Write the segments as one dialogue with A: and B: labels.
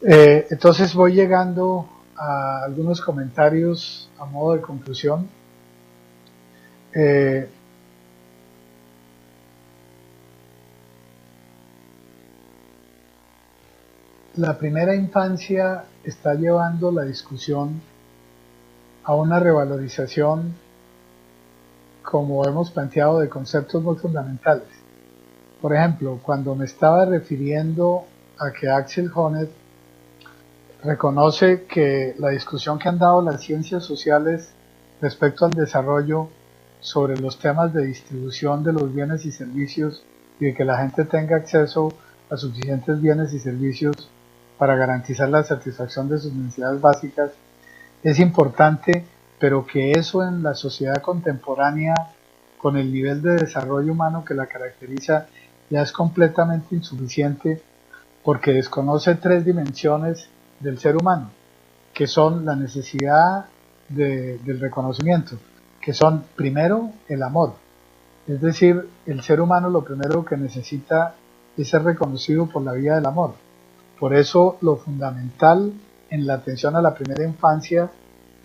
A: Entonces voy llegando a algunos comentarios a modo de conclusión. Eh, la primera infancia está llevando la discusión a una revalorización, como hemos planteado, de conceptos muy fundamentales. Por ejemplo, cuando me estaba refiriendo a que Axel Honneth reconoce que la discusión que han dado las ciencias sociales respecto al desarrollo sobre los temas de distribución de los bienes y servicios y de que la gente tenga acceso a suficientes bienes y servicios para garantizar la satisfacción de sus necesidades básicas es importante, pero que eso en la sociedad contemporánea, con el nivel de desarrollo humano que la caracteriza, ya es completamente insuficiente porque desconoce tres dimensiones del ser humano, que son la necesidad del reconocimiento, que son primero el amor, es decir, el ser humano lo primero que necesita es ser reconocido por la vía del amor. Por eso lo fundamental en la atención a la primera infancia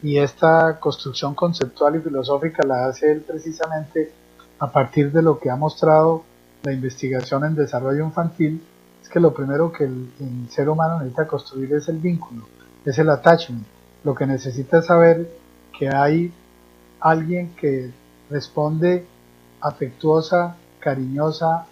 A: y esta construcción conceptual y filosófica la hace él precisamente a partir de lo que ha mostrado la investigación en desarrollo infantil, es que lo primero que el ser humano necesita construir es el vínculo, es el attachment. Lo que necesita es saber que hay alguien que responde afectuosa, cariñosa,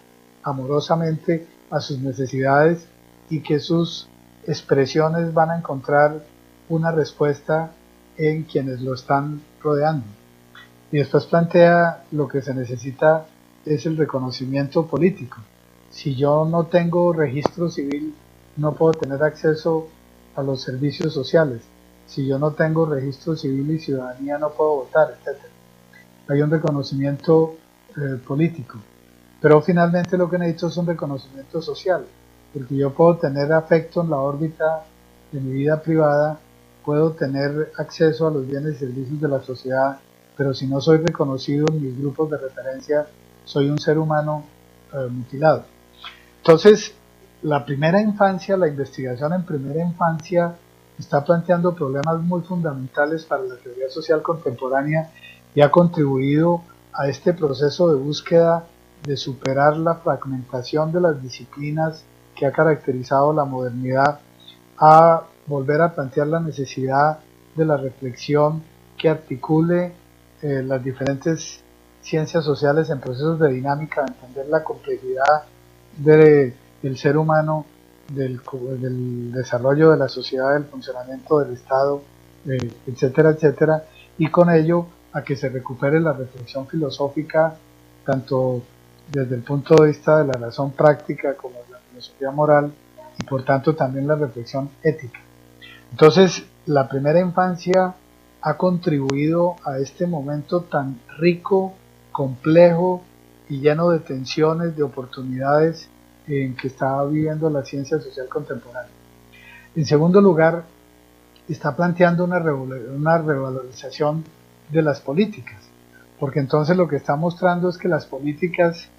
A: amorosamente a sus necesidades y que sus expresiones van a encontrar una respuesta en quienes lo están rodeando. Y después plantea lo que se necesita es el reconocimiento político. Si yo no tengo registro civil, no puedo tener acceso a los servicios sociales. Si yo no tengo registro civil y ciudadanía, no puedo votar, etcétera. Hay un reconocimiento político. Pero finalmente lo que necesito es un reconocimiento social, porque yo puedo tener afecto en la órbita de mi vida privada, puedo tener acceso a los bienes y servicios de la sociedad, pero si no soy reconocido en mis grupos de referencia, soy un ser humano mutilado. Entonces, la primera infancia, la investigación en primera infancia, está planteando problemas muy fundamentales para la teoría social contemporánea y ha contribuido a este proceso de búsqueda de superar la fragmentación de las disciplinas que ha caracterizado la modernidad, a volver a plantear la necesidad de la reflexión que articule las diferentes ciencias sociales en procesos de dinámica, de entender la complejidad del ser humano, del desarrollo de la sociedad, del funcionamiento del Estado, etcétera, etcétera, y con ello a que se recupere la reflexión filosófica, tanto desde el punto de vista de la razón práctica como de la filosofía moral, y por tanto también la reflexión ética. Entonces, la primera infancia ha contribuido a este momento tan rico, complejo y lleno de tensiones, de oportunidades en que está viviendo la ciencia social contemporánea. En segundo lugar, está planteando una revalorización de las políticas, porque entonces lo que está mostrando es que las políticas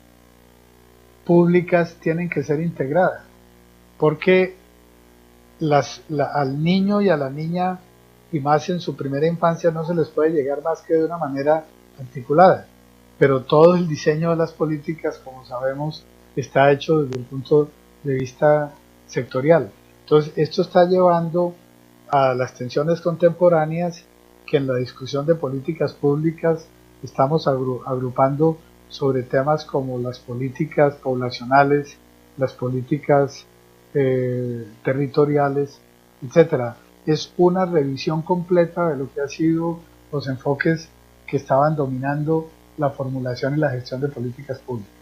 A: públicas tienen que ser integradas, porque al niño y a la niña, y más en su primera infancia, no se les puede llegar más que de una manera articulada. Pero todo el diseño de las políticas, como sabemos, está hecho desde el punto de vista sectorial. Entonces, esto está llevando a las tensiones contemporáneas que en la discusión de políticas públicas estamos agrupando sobre temas como las políticas poblacionales, las políticas territoriales, etcétera. Es una revisión completa de lo que han sido los enfoques que estaban dominando la formulación y la gestión de políticas públicas.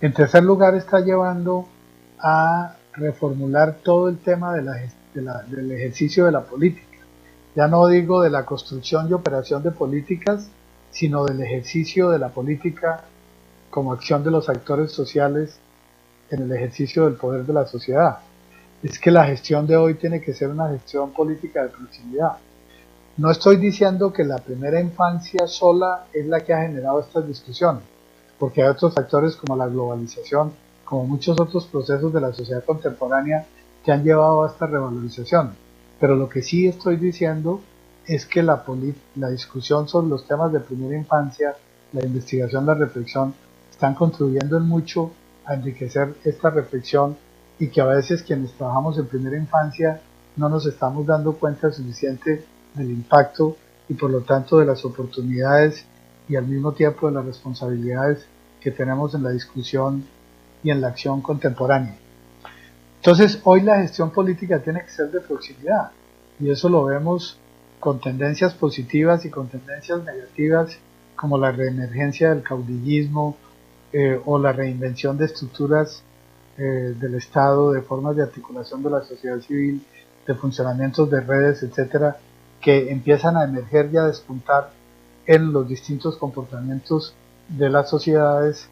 A: En tercer lugar, está llevando a reformular todo el tema del ejercicio de la política. Ya no digo de la construcción y operación de políticas, sino del ejercicio de la política como acción de los actores sociales en el ejercicio del poder de la sociedad. Es que la gestión de hoy tiene que ser una gestión política de proximidad. No estoy diciendo que la primera infancia sola es la que ha generado estas discusiones, porque hay otros factores como la globalización, como muchos otros procesos de la sociedad contemporánea que han llevado a esta revalorización. Pero lo que sí estoy diciendo es que la discusión sobre los temas de primera infancia, la investigación, la reflexión, están contribuyendo en mucho a enriquecer esta reflexión, y que a veces quienes trabajamos en primera infancia no nos estamos dando cuenta suficiente del impacto y por lo tanto de las oportunidades y al mismo tiempo de las responsabilidades que tenemos en la discusión y en la acción contemporánea. Entonces, hoy la gestión política tiene que ser de proximidad, y eso lo vemos con tendencias positivas y con tendencias negativas, como la reemergencia del caudillismo o la reinvención de estructuras del Estado, de formas de articulación de la sociedad civil, de funcionamientos de redes, etcétera, que empiezan a emerger y a despuntar en los distintos comportamientos de las sociedades,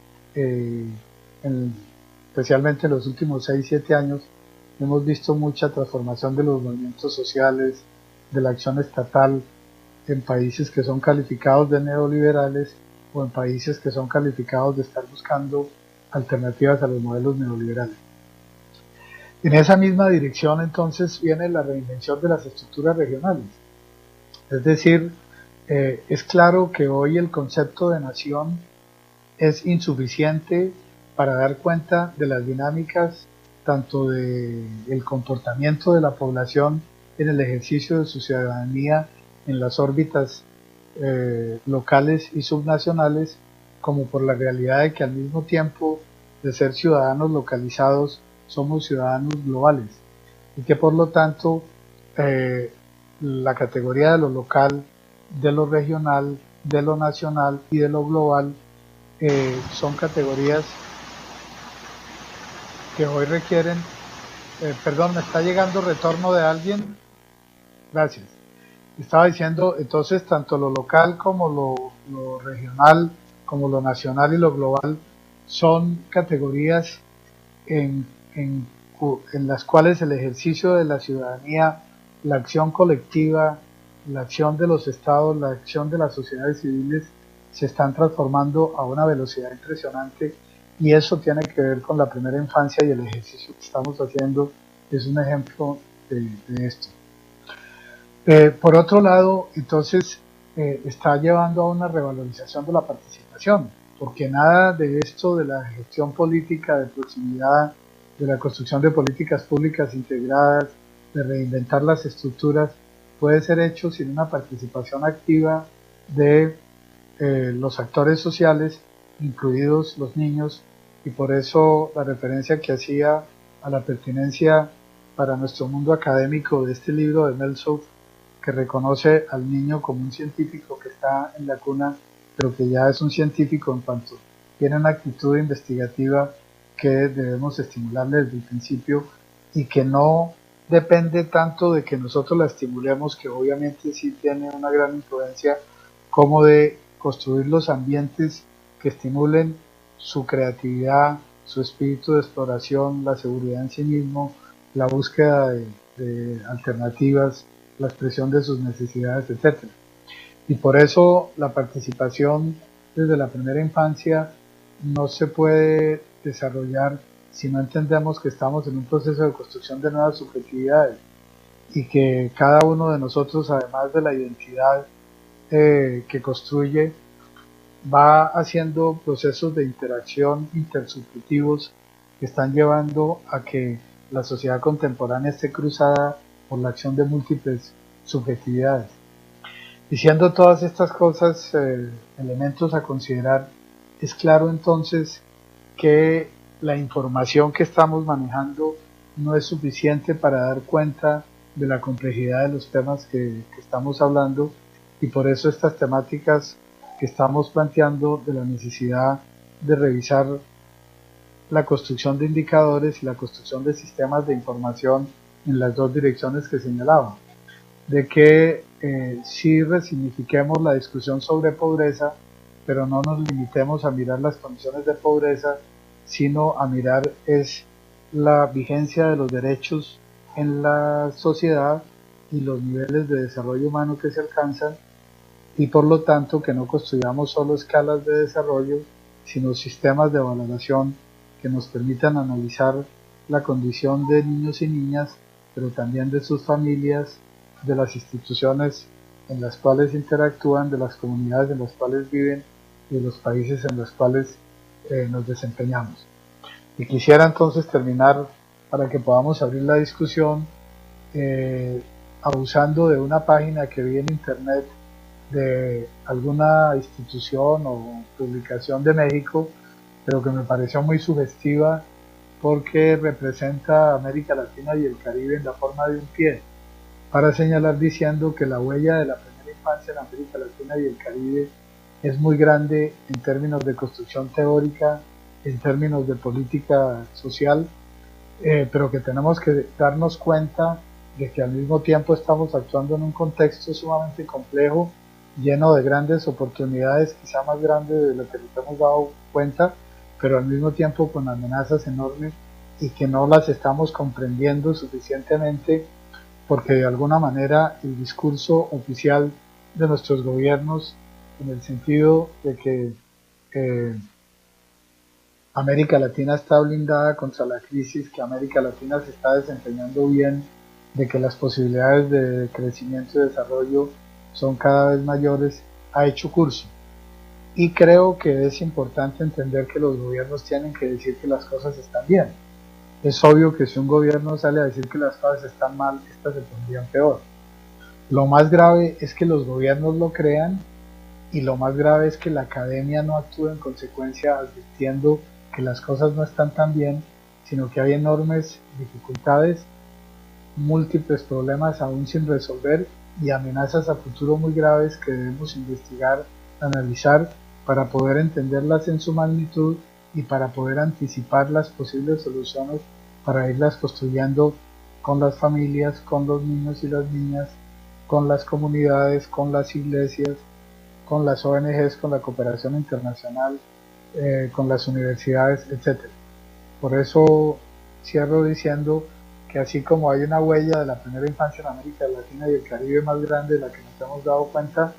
A: especialmente en los últimos 6-7 años. Hemos visto mucha transformación de los movimientos sociales, de la acción estatal en países que son calificados de neoliberales o en países que son calificados de estar buscando alternativas a los modelos neoliberales. En esa misma dirección entonces viene la reinvención de las estructuras regionales. Es decir, es claro que hoy el concepto de nación es insuficiente para dar cuenta de las dinámicas tanto del comportamiento de la población en el ejercicio de su ciudadanía en las órbitas locales y subnacionales, como por la realidad de que al mismo tiempo de ser ciudadanos localizados somos ciudadanos globales, y que por lo tanto la categoría de lo local, de lo regional, de lo nacional y de lo global son categorías que hoy requieren, perdón, me está llegando retorno de alguien, gracias. Estaba diciendo, entonces, tanto lo local como lo regional, como lo nacional y lo global, son categorías en, en, en las cuales el ejercicio de la ciudadanía, la acción colectiva, la acción de los estados, la acción de las sociedades civiles se están transformando a una velocidad impresionante, y eso tiene que ver con la primera infancia, y el ejercicio que estamos haciendo es un ejemplo de esto. Por otro lado, entonces, está llevando a una revalorización de la participación, porque nada de esto de la gestión política de proximidad, de la construcción de políticas públicas integradas, de reinventar las estructuras, puede ser hecho sin una participación activa de los actores sociales, incluidos los niños, y por eso la referencia que hacía a la pertinencia para nuestro mundo académico de este libro de Meltzoff, que reconoce al niño como un científico que está en la cuna, pero que ya es un científico en cuanto tiene una actitud investigativa que debemos estimularle desde el principio, y que no depende tanto de que nosotros la estimulemos, que obviamente sí tiene una gran influencia, como de construir los ambientes que estimulen su creatividad, su espíritu de exploración, la seguridad en sí mismo, la búsqueda de alternativas, la expresión de sus necesidades, etc. Y por eso la participación desde la primera infancia no se puede desarrollar si no entendemos que estamos en un proceso de construcción de nuevas subjetividades, y que cada uno de nosotros, además de la identidad que construye, va haciendo procesos de interacción intersubjetivos que están llevando a que la sociedad contemporánea esté cruzada por la acción de múltiples subjetividades. Diciendo todas estas cosas, elementos a considerar, es claro entonces que la información que estamos manejando no es suficiente para dar cuenta de la complejidad de los temas que estamos hablando, y por eso estas temáticas que estamos planteando de la necesidad de revisar la construcción de indicadores y la construcción de sistemas de información en las dos direcciones que señalaba, de que sí resignifiquemos la discusión sobre pobreza, pero no nos limitemos a mirar las condiciones de pobreza, sino a mirar es la vigencia de los derechos en la sociedad y los niveles de desarrollo humano que se alcanzan, y por lo tanto que no construyamos solo escalas de desarrollo, sino sistemas de valoración que nos permitan analizar la condición de niños y niñas, pero también de sus familias, de las instituciones en las cuales interactúan, de las comunidades en las cuales viven y de los países en los cuales nos desempeñamos. Y quisiera entonces terminar para que podamos abrir la discusión abusando de una página que vi en internet de alguna institución o publicación de México, pero que me pareció muy sugestiva porque representa a América Latina y el Caribe en la forma de un pie, para señalar diciendo que la huella de la primera infancia en América Latina y el Caribe es muy grande en términos de construcción teórica, en términos de política social, pero que tenemos que darnos cuenta de que al mismo tiempo estamos actuando en un contexto sumamente complejo, lleno de grandes oportunidades, quizá más grandes de lo que nos hemos dado cuenta, pero al mismo tiempo con amenazas enormes y que no las estamos comprendiendo suficientemente porque de alguna manera el discurso oficial de nuestros gobiernos, en el sentido de que eh, América Latina está blindada contra la crisis, que América Latina se está desempeñando bien, de que las posibilidades de crecimiento y desarrollo son cada vez mayores, ha hecho curso. Y creo que es importante entender que los gobiernos tienen que decir que las cosas están bien. Es obvio que si un gobierno sale a decir que las cosas están mal, estas se pondrían peor. Lo más grave es que los gobiernos lo crean y lo más grave es que la academia no actúe en consecuencia advirtiendo que las cosas no están tan bien, sino que hay enormes dificultades, múltiples problemas aún sin resolver y amenazas a futuro muy graves que debemos investigar, analizar para poder entenderlas en su magnitud y para poder anticipar las posibles soluciones para irlas construyendo con las familias, con los niños y las niñas, con las comunidades, con las iglesias, con las ONGs, con la cooperación internacional, con las universidades, etcétera. Por eso cierro diciendo que así como hay una huella de la primera infancia en América Latina y el Caribe más grande de la que nos hemos dado cuenta,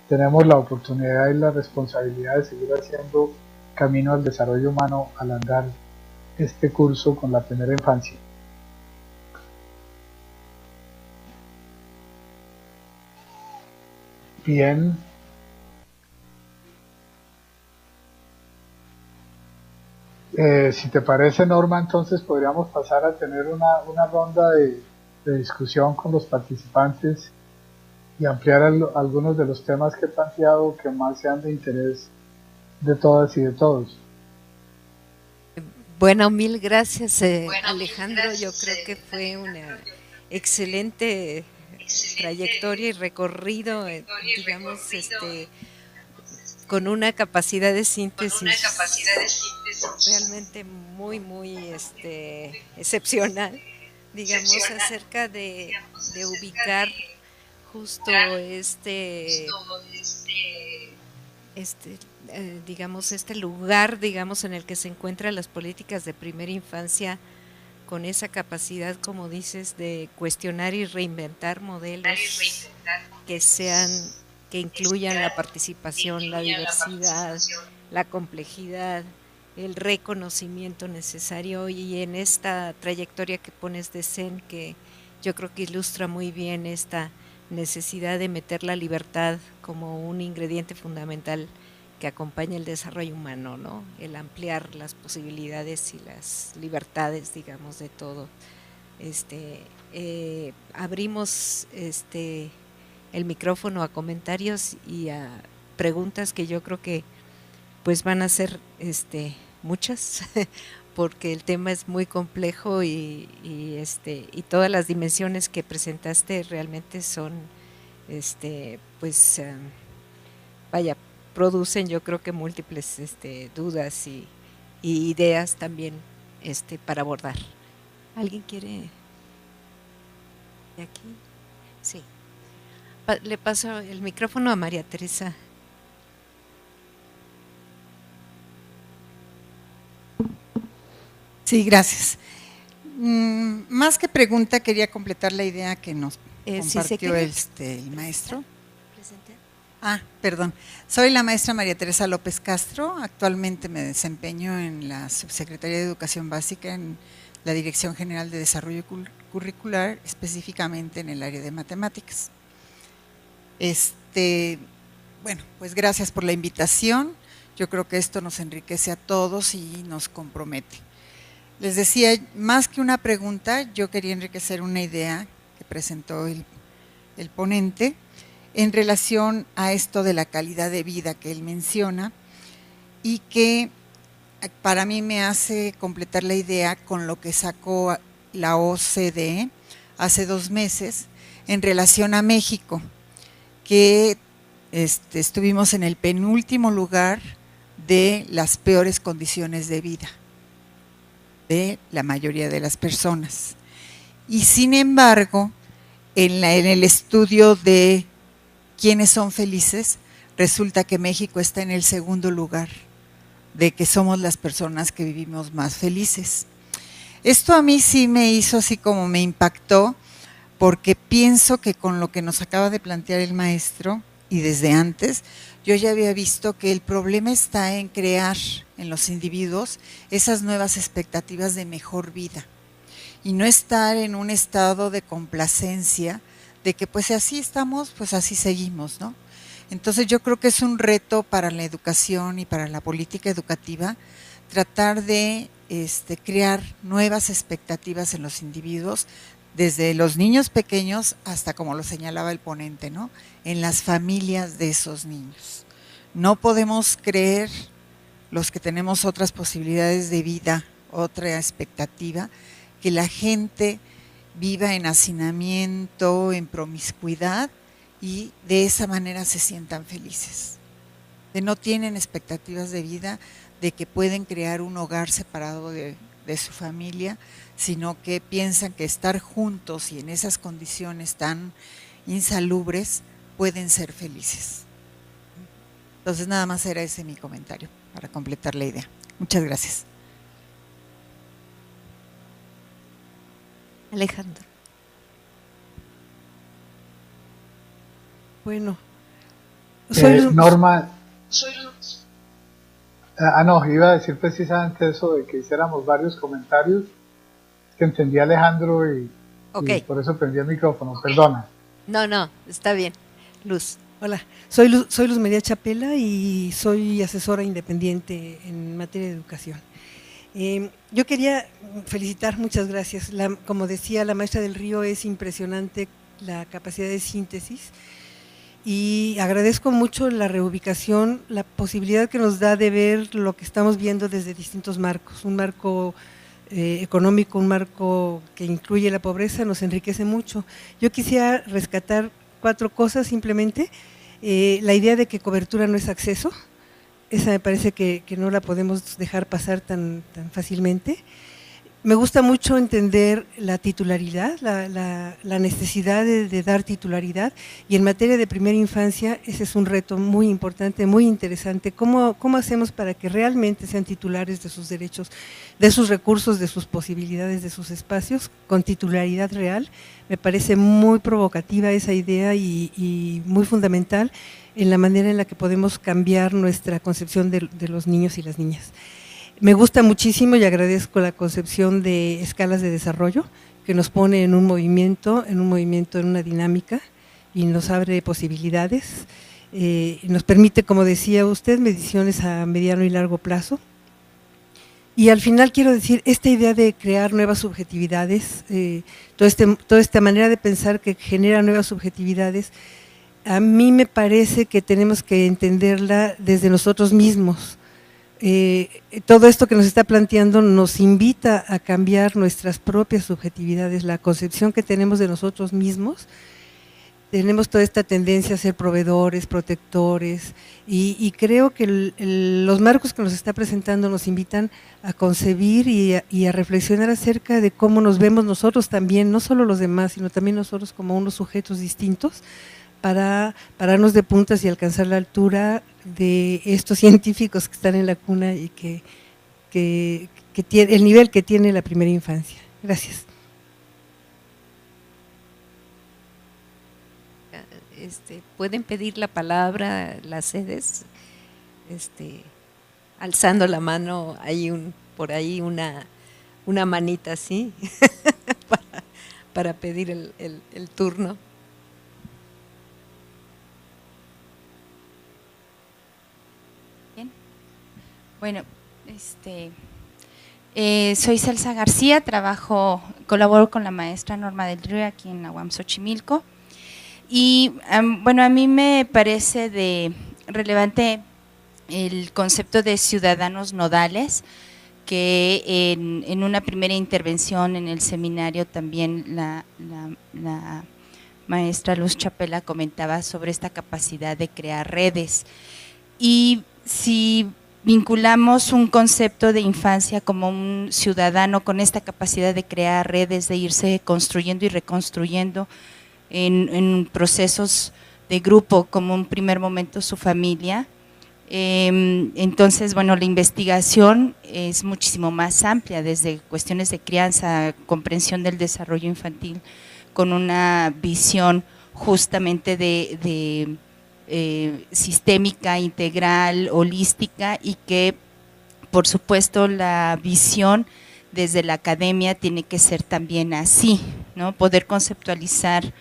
A: tenemos la oportunidad y la responsabilidad de seguir haciendo camino al desarrollo humano al andar este curso con la primera infancia. Bien, si te parece, Norma, entonces podríamos pasar a tener una ronda de discusión con los participantes y ampliar algunos de los temas que he planteado que más sean de interés de todas y de todos.
B: Bueno, mil gracias, Alejandro. Yo creo que fue una excelente trayectoria y recorrido, digamos, con una capacidad de síntesis realmente muy excepcional, digamos, acerca de ubicar justo este, digamos, este lugar, digamos, en el que se encuentran las políticas de primera infancia, con esa capacidad, como dices, de cuestionar y reinventar modelos que sean, que incluyan la participación, la diversidad, la complejidad, el reconocimiento necesario, y en esta trayectoria que pones de Zen, que yo creo que ilustra muy bien esta necesidad de meter la libertad como un ingrediente fundamental que acompaña el desarrollo humano, ¿no? El ampliar las posibilidades y las libertades, digamos, de todo. Abrimos el micrófono a comentarios y a preguntas que yo creo que pues van a ser muchas porque el tema es muy complejo y todas las dimensiones que presentaste realmente son pues vaya, producen yo creo que múltiples dudas y ideas también para abordar. ¿Alguien quiere de aquí? Sí. Le paso el micrófono a María Teresa.
C: Sí, gracias. Más que pregunta, quería completar la idea que nos compartió el maestro. Perdón. Soy la maestra María Teresa López Castro. Actualmente me desempeño en la Subsecretaría de Educación Básica en la Dirección General de Desarrollo Curricular, específicamente en el área de matemáticas. Bueno, pues gracias por la invitación. Yo creo que esto nos enriquece a todos y nos compromete. Les decía, más que una pregunta, yo quería enriquecer una idea que presentó el ponente en relación a esto de la calidad de vida que él menciona y que para mí me hace completar la idea con lo que sacó la OCDE hace 2 meses en relación a México, que estuvimos en el penúltimo lugar de las peores condiciones de vida de la mayoría de las personas. Y sin embargo, en el estudio de quiénes son felices, resulta que México está en el segundo lugar, de que somos las personas que vivimos más felices. Esto a mí sí me hizo así como me impactó, porque pienso que con lo que nos acaba de plantear el maestro, y desde antes, yo ya había visto que el problema está en crear en los individuos esas nuevas expectativas de mejor vida y no estar en un estado de complacencia de que pues así estamos, pues así seguimos, ¿no? Entonces yo creo que es un reto para la educación y para la política educativa tratar de crear nuevas expectativas en los individuos, desde los niños pequeños hasta, como lo señalaba el ponente, ¿no?, en las familias de esos niños. No podemos creer, los que tenemos otras posibilidades de vida, otra expectativa, que la gente viva en hacinamiento, en promiscuidad y de esa manera se sientan felices. Que no tienen expectativas de vida, de que pueden crear un hogar separado de su familia, sino que piensan que estar juntos y en esas condiciones tan insalubres pueden ser felices. Entonces nada más era ese mi comentario para completar la idea. Muchas gracias.
B: Alejandro.
A: Bueno, Norma. No, iba a decir precisamente eso de que hiciéramos varios comentarios, que entendí a Alejandro y por eso prendí el micrófono, perdona.
B: No, está bien. Luz.
D: Hola, soy Luz María Chapela y soy asesora independiente en materia de educación. Yo quería felicitar, muchas gracias. Como decía la maestra del Río, es impresionante la capacidad de síntesis y agradezco mucho la reubicación, la posibilidad que nos da de ver lo que estamos viendo desde distintos marcos. Un marco económico, un marco que incluye la pobreza, nos enriquece mucho. Yo quisiera rescatar 4 cosas simplemente. La idea de que cobertura no es acceso, esa me parece que no la podemos dejar pasar tan fácilmente. Me gusta mucho entender la titularidad, la necesidad de dar titularidad, y en materia de primera infancia ese es un reto muy importante, muy interesante. ¿Cómo hacemos para que realmente sean titulares de sus derechos, de sus recursos, de sus posibilidades, de sus espacios, con titularidad real? Me parece muy provocativa esa idea y muy fundamental en la manera en la que podemos cambiar nuestra concepción de los niños y las niñas. Me gusta muchísimo y agradezco la concepción de escalas de desarrollo, que nos pone en un movimiento, en una dinámica, y nos abre posibilidades. Nos permite, como decía usted, mediciones a mediano y largo plazo. Y al final quiero decir, esta idea de crear nuevas subjetividades, toda esta manera de pensar que genera nuevas subjetividades, a mí me parece que tenemos que entenderla desde nosotros mismos. Todo esto que nos está planteando nos invita a cambiar nuestras propias subjetividades, la concepción que tenemos de nosotros mismos. Tenemos toda esta tendencia a ser proveedores, protectores, y creo que los marcos que nos está presentando nos invitan a concebir y a reflexionar acerca de cómo nos vemos nosotros también, no solo los demás, sino también nosotros como unos sujetos distintos, para pararnos de puntas y alcanzar la altura de estos científicos que están en la cuna y que tiene el nivel que tiene la primera infancia. Gracias.
B: Pueden pedir la palabra las sedes, alzando la mano. Hay por ahí una manita así para pedir el turno.
E: Bien. Bueno, soy Celsa García, colaboro con la maestra Norma del Río aquí en la UAM Xochimilco. Y bueno, a mí me parece relevante el concepto de ciudadanos nodales, que en una primera intervención en el seminario también la maestra Luz Chapela comentaba sobre esta capacidad de crear redes. Y si vinculamos un concepto de infancia como un ciudadano con esta capacidad de crear redes, de irse construyendo y reconstruyendo en procesos de grupo, como un primer momento su familia, entonces, bueno, la investigación es muchísimo más amplia, desde cuestiones de crianza, comprensión del desarrollo infantil, con una visión justamente de sistémica, integral, holística, y que por supuesto la visión desde la academia tiene que ser también así, ¿no? Poder conceptualizar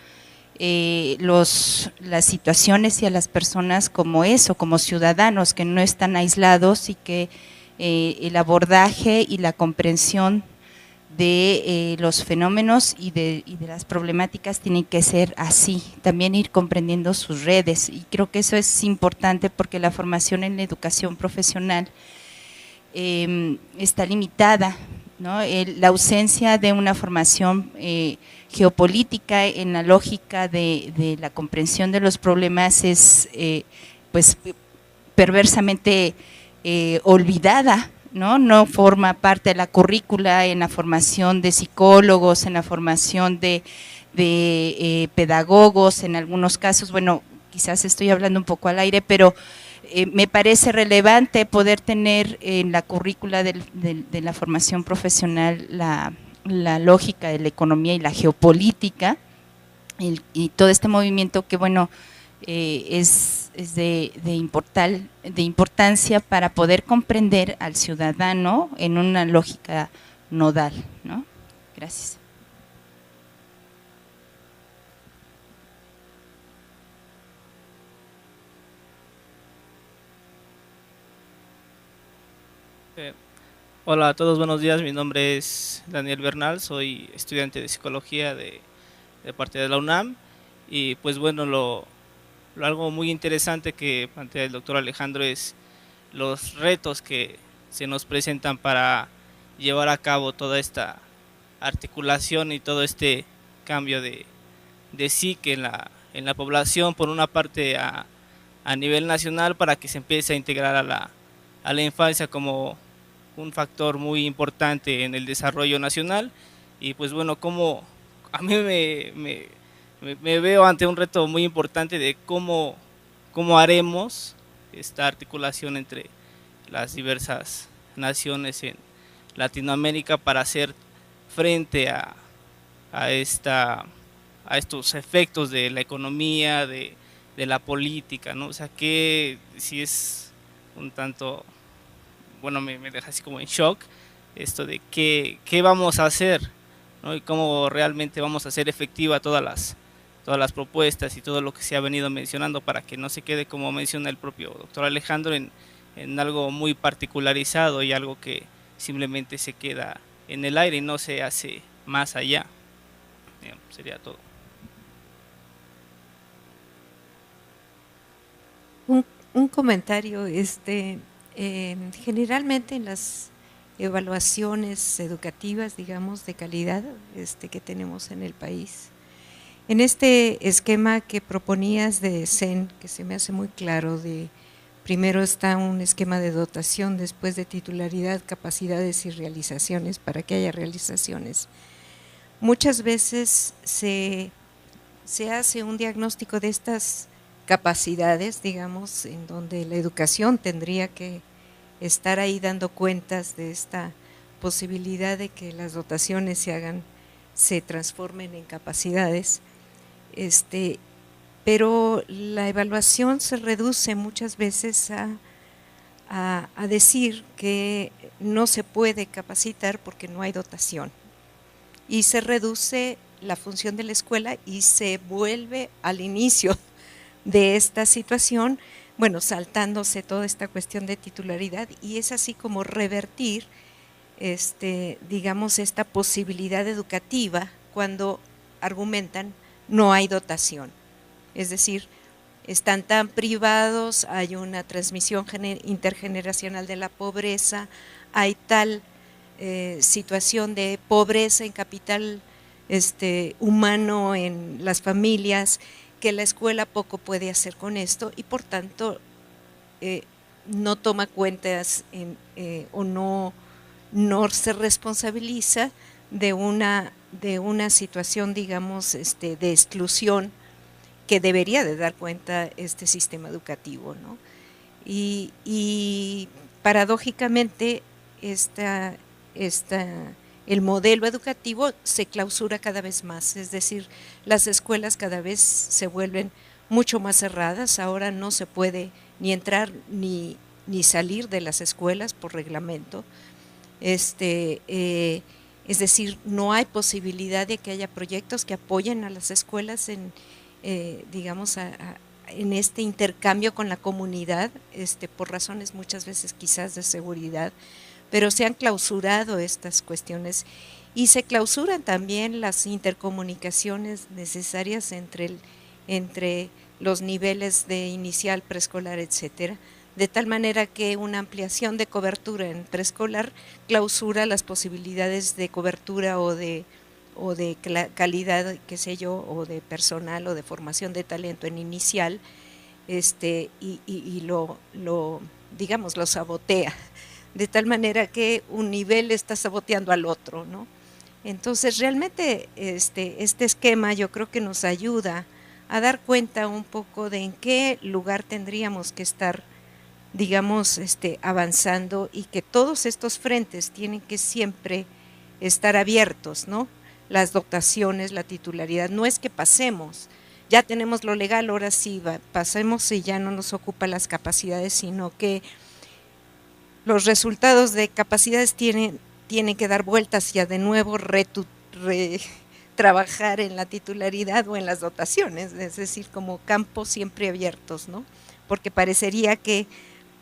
E: las situaciones y a las personas como eso, como ciudadanos que no están aislados, y que el abordaje y la comprensión de los fenómenos y de las problemáticas tienen que ser así, también ir comprendiendo sus redes, y creo que eso es importante porque la formación en la educación profesional está limitada, ¿no? La ausencia de una formación geopolítica en la lógica de la comprensión de los problemas es pues perversamente olvidada, ¿no? Forma parte de la currícula en la formación de psicólogos, en la formación de pedagogos, en algunos casos, bueno, quizás estoy hablando un poco al aire, pero me parece relevante poder tener en la currícula de la formación profesional la lógica de la economía y la geopolítica, y todo este movimiento que, bueno, es de importancia para poder comprender al ciudadano en una lógica nodal, ¿no? Gracias.
F: Hola a todos, buenos días. Mi nombre es Daniel Bernal, soy estudiante de psicología de parte de la UNAM, y pues bueno, algo muy interesante que plantea el doctor Alejandro es los retos que se nos presentan para llevar a cabo toda esta articulación y todo este cambio de psique en la población, por una parte a nivel nacional, para que se empiece a integrar a la infancia como un factor muy importante en el desarrollo nacional. Y pues bueno, como a mí me veo ante un reto muy importante de cómo haremos esta articulación entre las diversas naciones en Latinoamérica para hacer frente a estos efectos de la economía, de la política, ¿no? O sea, que si es un tanto, bueno, me deja así como en shock esto de qué vamos a hacer, ¿no? Y cómo realmente vamos a hacer efectiva todas las propuestas y todo lo que se ha venido mencionando, para que no se quede, como menciona el propio doctor Alejandro, en algo muy particularizado y algo que simplemente se queda en el aire y no se hace más allá. Sería todo.
B: Un comentario, generalmente en las evaluaciones educativas, digamos, de calidad que tenemos en el país, en este esquema que proponías de CEN, que se me hace muy claro, primero está un esquema de dotación, después de titularidad, capacidades y realizaciones, para que haya realizaciones. Muchas veces se hace un diagnóstico de estas capacidades, digamos, en donde la educación tendría que estar ahí dando cuentas de esta posibilidad de que las dotaciones se transformen en capacidades, pero la evaluación se reduce muchas veces a decir que no se puede capacitar porque no hay dotación. Y se reduce la función de la escuela y se vuelve al inicio de esta situación, bueno, saltándose toda esta cuestión de titularidad, y es así como revertir, digamos, esta posibilidad educativa cuando argumentan no hay dotación. Es decir, están tan privados, hay una transmisión intergeneracional de la pobreza, hay tal situación de pobreza en capital humano en las familias, que la escuela poco puede hacer con esto y por tanto no toma cuentas o no se responsabiliza de una situación, digamos, de exclusión que debería de dar cuenta este sistema educativo, ¿no? Y paradójicamente el modelo educativo se clausura cada vez más, es decir, las escuelas cada vez se vuelven mucho más cerradas, ahora no se puede ni entrar ni salir de las escuelas por reglamento, es decir, no hay posibilidad de que haya proyectos que apoyen a las escuelas en, digamos, en este intercambio con la comunidad, por razones muchas veces quizás de seguridad, pero se han clausurado estas cuestiones y se clausuran también las intercomunicaciones necesarias entre los niveles de inicial, preescolar, etcétera, de tal manera que una ampliación de cobertura en preescolar clausura las posibilidades de cobertura o de calidad, qué sé yo, o de personal o de formación de talento en inicial, y lo digamos, lo sabotea, de tal manera que un nivel está saboteando al otro, ¿no? Entonces, realmente este esquema yo creo que nos ayuda a dar cuenta un poco de en qué lugar tendríamos que estar, digamos, avanzando, y que todos estos frentes tienen que siempre estar abiertos, ¿no? Las dotaciones, la titularidad, no es que pasemos, ya tenemos lo legal, ahora sí pasemos y ya no nos ocupa las capacidades, sino que los resultados de capacidades tienen que dar vueltas y de nuevo trabajar en la titularidad o en las dotaciones, es decir, como campos siempre abiertos, ¿no? Porque parecería que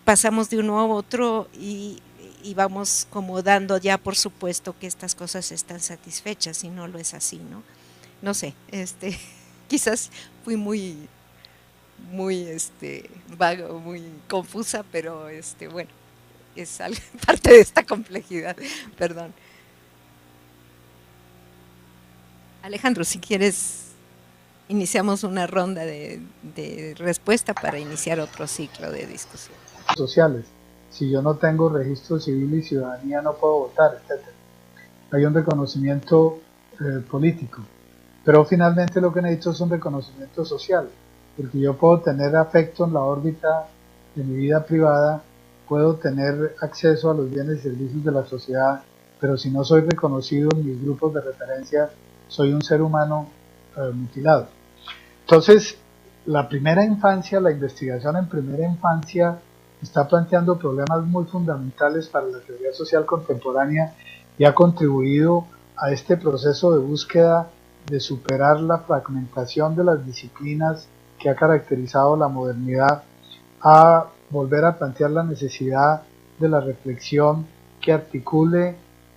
B: pasamos de uno a otro y vamos como dando ya por supuesto que estas cosas están satisfechas, y no lo es así, ¿no? No sé, quizás fui muy vago, muy confusa, pero bueno, es parte de esta complejidad, perdón. Alejandro, si quieres, iniciamos una ronda de respuesta para iniciar otro ciclo de discusión.
A: Sociales. Si yo no tengo registro civil y ciudadanía, no puedo votar, etc. Hay un reconocimiento político, pero finalmente lo que necesito es un reconocimiento social, porque yo puedo tener afecto en la órbita de mi vida privada, puedo tener acceso a los bienes y servicios de la sociedad, pero si no soy reconocido en mis grupos de referencia, soy un ser humano mutilado. Entonces, la primera infancia, la investigación en primera infancia, está planteando problemas muy fundamentales para la teoría social contemporánea y ha contribuido a este proceso de búsqueda de superar la fragmentación de las disciplinas que ha caracterizado la modernidad, a volver a plantear la necesidad de la reflexión que articule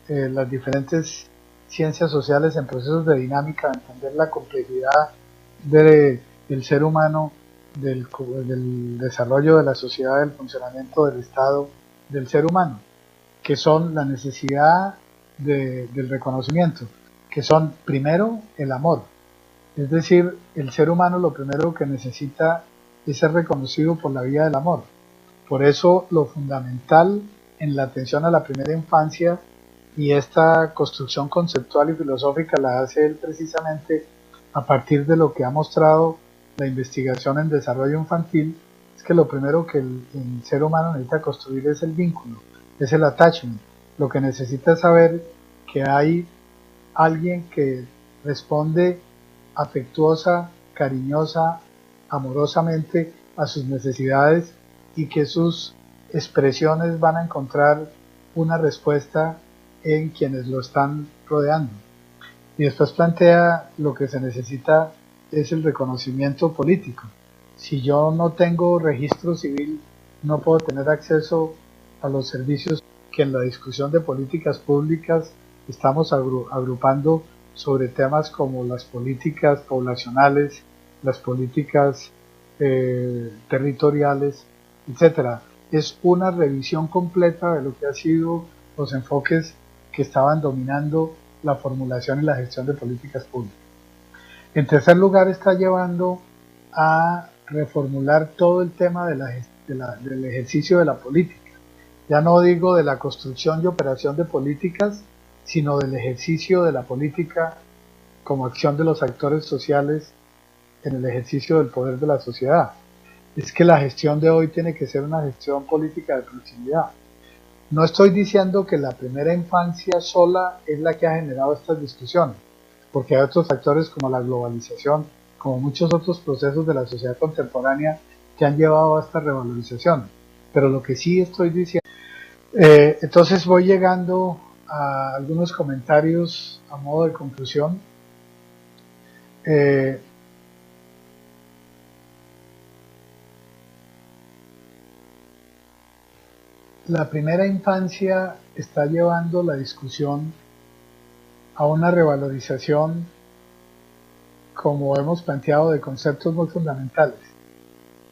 A: las diferentes ciencias sociales en procesos de dinámica, de entender la complejidad del ser humano, del desarrollo de la sociedad, del funcionamiento del Estado, del ser humano, que son la necesidad del reconocimiento, que son primero el amor, es decir, el ser humano lo primero que necesita es ser reconocido por la vía del amor. Por eso lo fundamental en la atención a la primera infancia, y esta construcción conceptual y filosófica la hace él precisamente a partir de lo que ha mostrado la investigación en desarrollo infantil, es que lo primero que el ser humano necesita construir es el vínculo, es el attachment. Lo que necesita es saber que hay alguien que responde afectuosa, cariñosa, amorosamente a sus necesidades, y que sus expresiones van a encontrar una respuesta en quienes lo están rodeando. Y después plantea lo que se necesita es el reconocimiento político. Si yo no tengo registro civil, no puedo tener acceso a los servicios que en la discusión de políticas públicas estamos agrupando sobre temas como las políticas poblacionales, las políticas territoriales, etcétera. Es una revisión completa de lo que han sido los enfoques que estaban dominando la formulación y la gestión de políticas públicas. En tercer lugar, está llevando a reformular todo el tema del ejercicio de la política. Ya no digo de la construcción y operación de políticas, sino del ejercicio de la política como acción de los actores sociales en el ejercicio del poder de la sociedad. Es que la gestión de hoy tiene que ser una gestión política de proximidad. No estoy diciendo que la primera infancia sola es la que ha generado estas discusiones, porque hay otros factores como la globalización, como muchos otros procesos de la sociedad contemporánea que han llevado a esta revalorización. Pero lo que sí estoy diciendo, entonces voy llegando a algunos comentarios a modo de conclusión. La primera infancia está llevando la discusión a una revalorización, como hemos planteado, de conceptos muy fundamentales.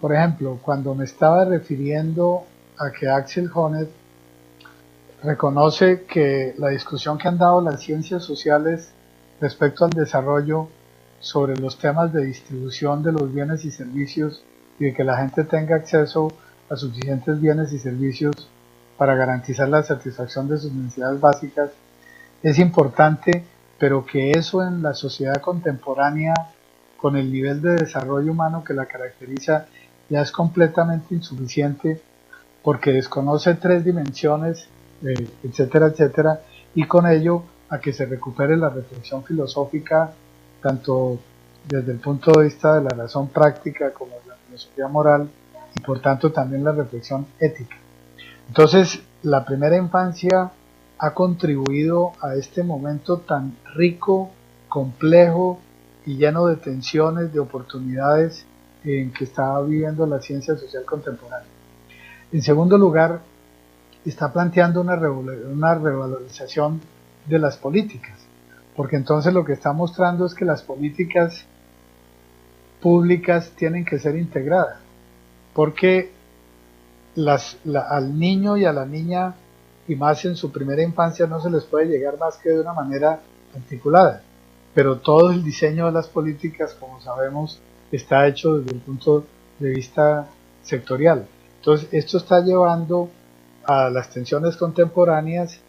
A: Por ejemplo, cuando me estaba refiriendo a que Axel Honneth reconoce que la discusión que han dado las ciencias sociales respecto al desarrollo sobre los temas de distribución de los bienes y servicios y de que la gente tenga acceso a suficientes bienes y servicios para garantizar la satisfacción de sus necesidades básicas, es importante, pero que eso en la sociedad contemporánea, con el nivel de desarrollo humano que la caracteriza, ya es completamente insuficiente, porque desconoce tres dimensiones, etcétera, etcétera, y con ello a que se recupere la reflexión filosófica, tanto desde el punto de vista de la razón práctica como de la filosofía moral, y por tanto también la reflexión ética. Entonces, la primera infancia ha contribuido a este momento tan rico, complejo y lleno de tensiones, de oportunidades en que está viviendo la ciencia social contemporánea. En segundo lugar, está planteando una revalorización de las políticas, porque entonces lo que está mostrando es que las políticas públicas tienen que ser integradas, porque al niño y a la niña, y más en su primera infancia, no se les puede llegar más que de una manera articulada, pero todo el diseño de las políticas, como sabemos, está hecho desde el punto de vista sectorial. Entonces, esto está llevando a las tensiones contemporáneas